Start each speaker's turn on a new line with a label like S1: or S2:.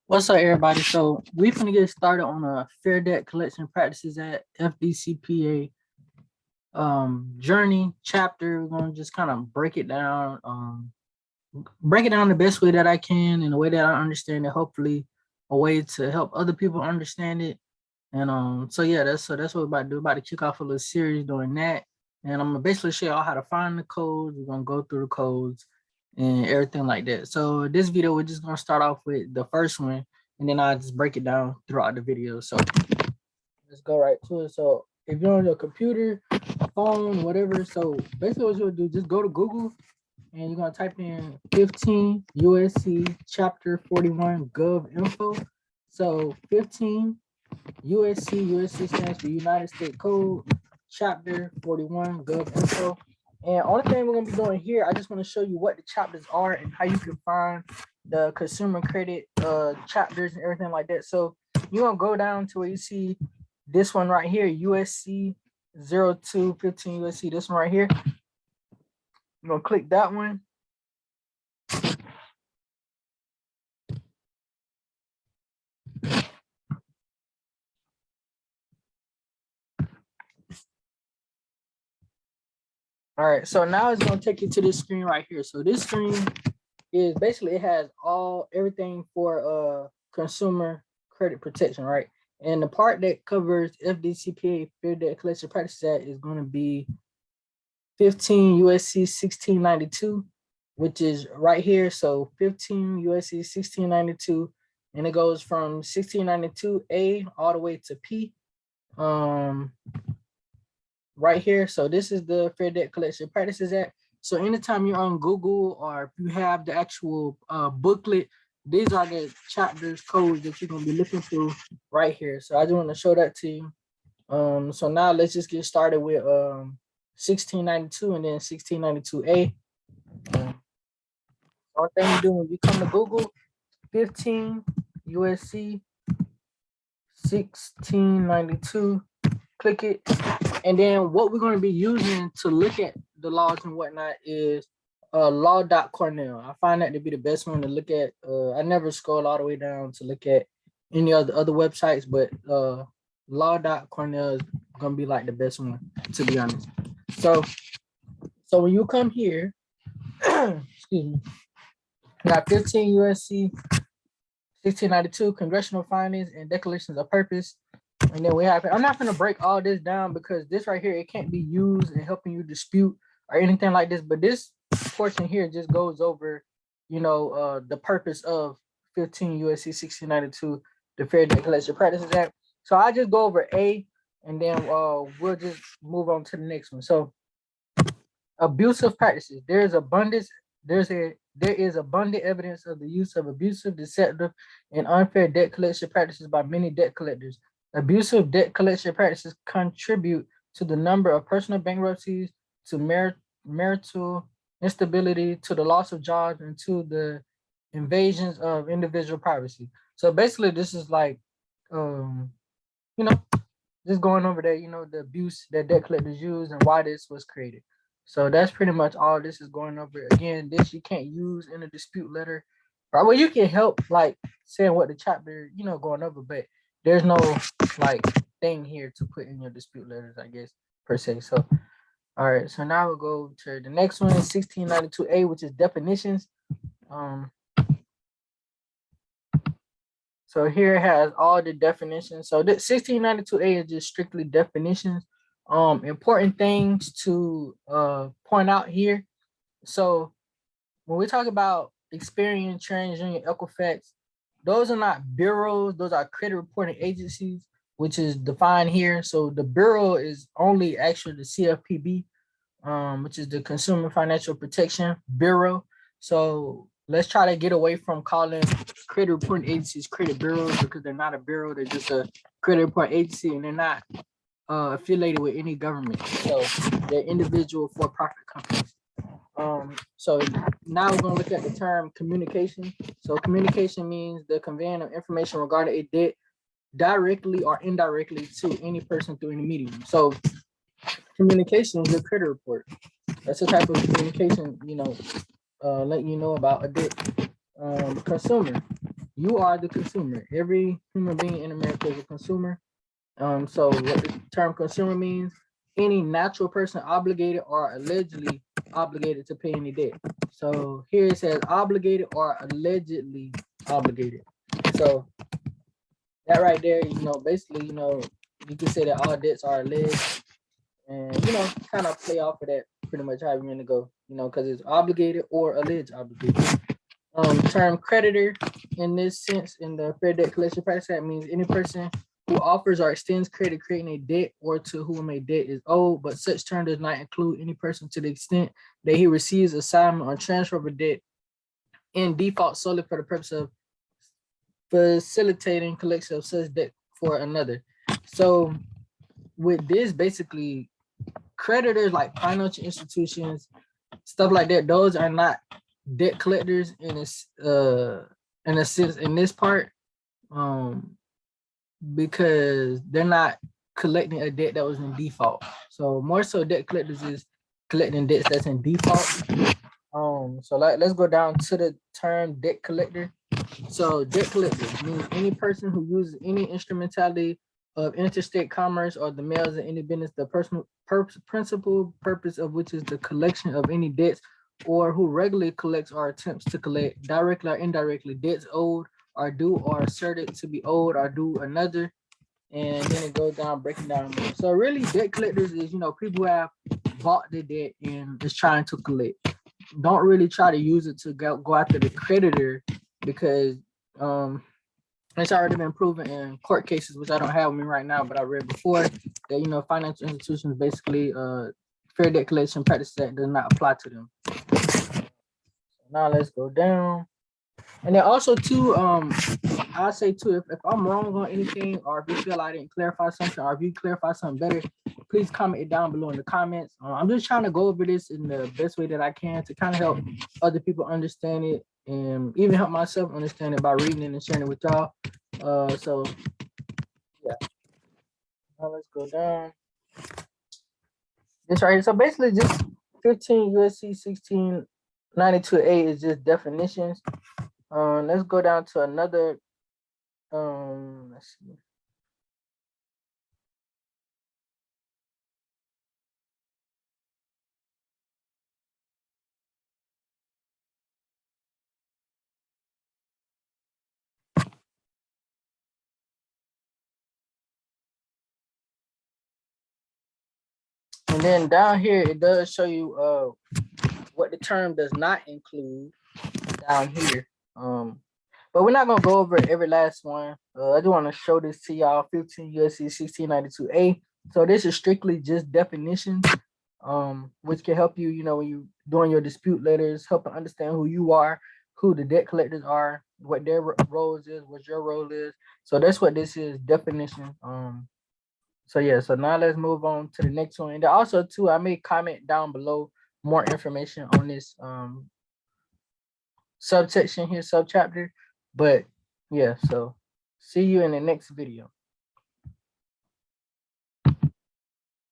S1: What's up, everybody? So we finna get started on a fair debt collection practices at FDCPA journey chapter. We're gonna just kind of break it down the best way that I can in a way that I understand it. Hopefully, a way to help other people understand it. And so yeah, that's what we're about to do. We're about to kick off a little series doing that, and I'm gonna basically show y'all how to find the codes. We're gonna go through the codes and everything like that. So this video, we're just gonna start off with the first one, and then I just break it down throughout the video. So let's go right to it. So if you're on your computer, phone, whatever, so basically what you'll do, just go to Google and you're gonna type in 15 USC chapter 41 gov info. So 15 USC stands for United States Code, chapter 41 gov info. And only thing we're gonna be doing here, I just want to show you what the chapters are and how you can find the consumer credit chapters and everything like that. So you're gonna go down to where you see this one right here, USC 0215 USC, this one right here. You're gonna click that one. All right, so now it's gonna take you to this screen right here. So this screen is basically, it has everything for consumer credit protection, right? And the part that covers FDCPA Fair Debt Collection Practices Act is going to be 15 USC 1692, which is right here. So 15 USC 1692, and it goes from 1692A all the way to P. Right here. So this is the Fair Debt Collection Practices Act. So anytime you're on Google or if you have the actual booklet, these are the chapters, codes that you're gonna be looking through right here. So I just want to show that to you. So now let's just get started with 1692 and then 1692A. One thing you do when you come to Google, 15 USC 1692, click it. And then what we're going to be using to look at the laws and whatnot is law.cornell. I find that to be the best one to look at. I never scroll all the way down to look at any other websites, but law.cornell is going to be like the best one, to be honest. So when you come here, excuse me, got 15 USC 1692 congressional findings and declarations of purpose. And then we have, I'm not going to break all this down because this right here, it can't be used in helping you dispute or anything like this. But this portion here just goes over, the purpose of 15 USC 1692, the Fair Debt Collection Practices Act. So I just go over A, and then we'll just move on to the next one. So abusive practices. There is abundant evidence of the use of abusive, deceptive, and unfair debt collection practices by many debt collectors. Abusive debt collection practices contribute to the number of personal bankruptcies, to marital instability, to the loss of jobs, and to the invasions of individual privacy. So basically, this is like, just going over there, the abuse that debt collectors use and why this was created. So that's pretty much all this is going over. Again, this you can't use in a dispute letter. Right? Well, you can help like saying what the chapter, going over, but there's no like thing here to put in your dispute letters, I guess, per se. So, all right. So now we'll go to the next one, 1692A, which is definitions. So here it has all the definitions. So this 1692A is just strictly definitions. Important things to point out here. So when we talk about Experian, TransUnion, Equifax, those are not bureaus, those are credit reporting agencies, which is defined here. So the bureau is only actually the CFPB, which is the Consumer Financial Protection Bureau. So let's try to get away from calling credit reporting agencies credit bureaus because they're not a bureau, they're just a credit reporting agency and they're not affiliated with any government. So they're individual for-profit companies. So now we're going to look at the term communication. So communication means the conveying of information regarding a debt directly or indirectly to any person through any medium. So communication is a credit report. That's the type of communication, letting you know about a debt. Consumer. you are the consumer. Every human being in America is a consumer. So what the term consumer means, any natural person obligated or allegedly obligated to pay any debt. So here it says obligated or allegedly obligated. So that right there, basically, you can say that all debts are alleged, and kind of play off of that pretty much how you're gonna go, because it's obligated or alleged obligated. Term creditor in this sense in the Fair Debt Collection Practice Act means any person who offers or extends credit creating a debt or to whom a debt is owed, but such term does not include any person to the extent that he receives assignment or transfer of a debt in default solely for the purpose of facilitating collection of such debt for another. So with this, basically, creditors like financial institutions, stuff like that, those are not debt collectors in a sense in this part, because they're not collecting a debt that was in default. So more so debt collectors is collecting debts that's in default. So let's go down to the term debt collector. So debt collector means any person who uses any instrumentality of interstate commerce or the mails of any business, the principal purpose of which is the collection of any debts, or who regularly collects or attempts to collect directly or indirectly debts owed or due or asserted to be owed or due another. And then it goes down, breaking down more. So really debt collectors is, people who have bought the debt and is trying to collect. Don't really try to use it to go after the creditor, because it's already been proven in court cases, which I don't have with me right now, but I read before that financial institutions basically Fair Debt Collection Practice Act does not apply to them. So now let's go down. And then also too, I'll say too, if I'm wrong on anything, or if you feel I didn't clarify something, or if you clarify something better, please comment it down below in the comments. I'm just trying to go over this in the best way that I can to kind of help other people understand it, and even help myself understand it by reading it and sharing it with y'all. So yeah. Now let's go down. This right here. So basically just 15 USC 1692A is just definitions. Let's go down to another. Let's see. And then down here, it does show you what the term does not include down here. But we're not gonna go over every last one. I just want to show this to y'all. 15 USC 1692A. So this is strictly just definitions, which can help you, when you doing your dispute letters, helping understand who you are, who the debt collectors are, what their roles is, what your role is. So that's what this is, definition. So yeah, so now let's move on to the next one. And also too, I may comment down below more information on this subsection here, subchapter. But yeah, so see you in the next video.